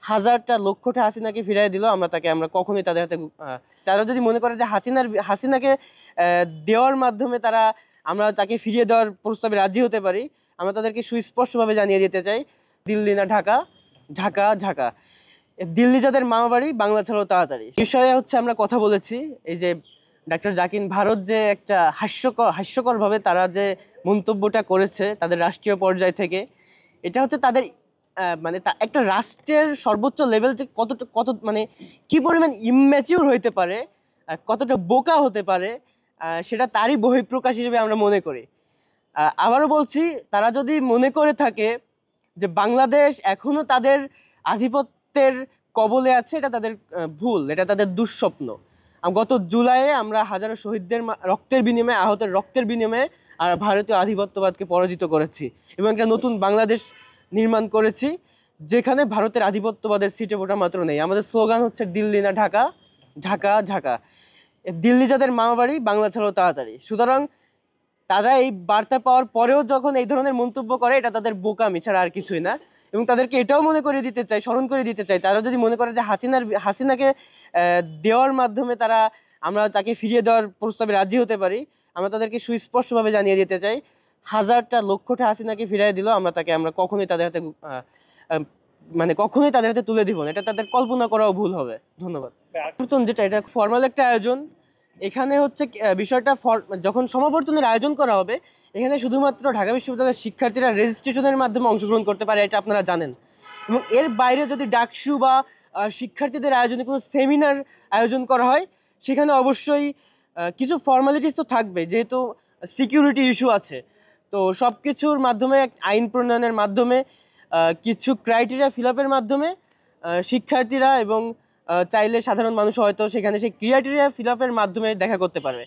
হাজারটা লক্ষটা হাসিনাকে ফিরিয়ে দিল আমরা কখনোই তাদের হাতে তারা যদি মনে করে যে হাসিনাকে দেওয়ার মাধ্যমে আমরা তাকে ফিরিয়ে দেওয়ার প্রস্তাবে রাজি হতে পারি, আমরা তাদেরকে সুস্পষ্টভাবে জানিয়ে দিতে চাই, দিল্লি না ঢাকা, ঢাকা ঢাকা। দিল্লি যাদের মামা বাড়ি, বাংলা ছাড়াও তাড়াতাড়ি বিষয়ে আমরা কথা বলেছি। এই যে ডাক্তার জাকির ভারত যে একটা হাস্যকরভাবে তারা যে মন্তব্যটা করেছে তাদের রাষ্ট্রীয় পর্যায় থেকে, এটা তাদের মানে একটা রাষ্ট্রের সর্বোচ্চ লেভেল যে কত মানে কি পরিমাণ ইম্যাচিউর হইতে পারে, কতটা বোকা হতে পারে, সেটা তারই বহিঃপ্রকাশ হিসেবে আমরা মনে করি। আবারও বলছি, তারা যদি মনে করে থাকে যে বাংলাদেশ এখনো তাদের আধিপত্যের কবলে আছে, এটা তাদের ভুল, এটা তাদের দুঃস্বপ্ন। গত জুলাইয়ে আমরা হাজারো শহীদদের রক্তের বিনিময়ে, আহতের রক্তের বিনিময়ে আর ভারতীয় আধিপত্যবাদকে পরাজিত করেছি এবং একটা নতুন বাংলাদেশ নির্মাণ করেছি যেখানে ভারতের আধিপত্যবাদের সিটে ভোটা মাত্র নেই। আমাদের স্লোগান হচ্ছে দিল্লি না ঢাকা, ঢাকা ঢাকা। দিল্লি যাদের মামা বাড়ি, বাংলা ছাড়াও তাড়াতাড়ি। সুতরাং তারা এই বার্তা পাওয়ার পরেও যখন এই ধরনের মন্তব্য করে, এটা তাদের বোকামি ছাড়া আর কিছুই না। এবং তাদেরকে এটাও মনে করে দিতে চাই, স্মরণ করে দিতে চাই, তারা যদি মনে করে যে হাসিনাকে দেওয়ার মাধ্যমে আমরা তাকে ফিরিয়ে দেওয়ার প্রস্তাবে রাজি হতে পারি, আমরা তাদেরকে সুস্পষ্টভাবে জানিয়ে দিতে চাই, হাজারটা লক্ষটা হাসিনাকে ফিরিয়ে দিল আমরা কখনোই তাদের হাতে কখনোই তাদের হাতে তুলে দিব না। এটা তাদের কল্পনা করাও ভুল হবে। ধন্যবাদ। যেটা এটা ফর্মাল একটা আয়োজন। এখানে বিষয়টা যখন সমাবর্তনের আয়োজন করা হবে, এখানে শুধুমাত্র ঢাকা বিশ্ববিদ্যালয়ের শিক্ষার্থীরা রেজিস্ট্রেশনের মাধ্যমে অংশগ্রহণ করতে পারে, এটা আপনারা জানেন। এবং এর বাইরে যদি ডাকসু বা শিক্ষার্থীদের আয়োজনে কোনো সেমিনার আয়োজন করা হয়, সেখানে অবশ্যই কিছু ফর্মালিটিস তো থাকবে, যেহেতু সিকিউরিটি ইস্যু আছে। তো সব কিছুর মাধ্যমে, আইন প্রণয়নের মাধ্যমে, কিছু ক্রাইটেরিয়া ফিল আপের মাধ্যমে শিক্ষার্থীরা এবং চাইলে সাধারণ মানুষ হয়তো সেখানে সেই ক্রাইটেরিয়া ফিল আপের মাধ্যমে দেখা করতে পারবে।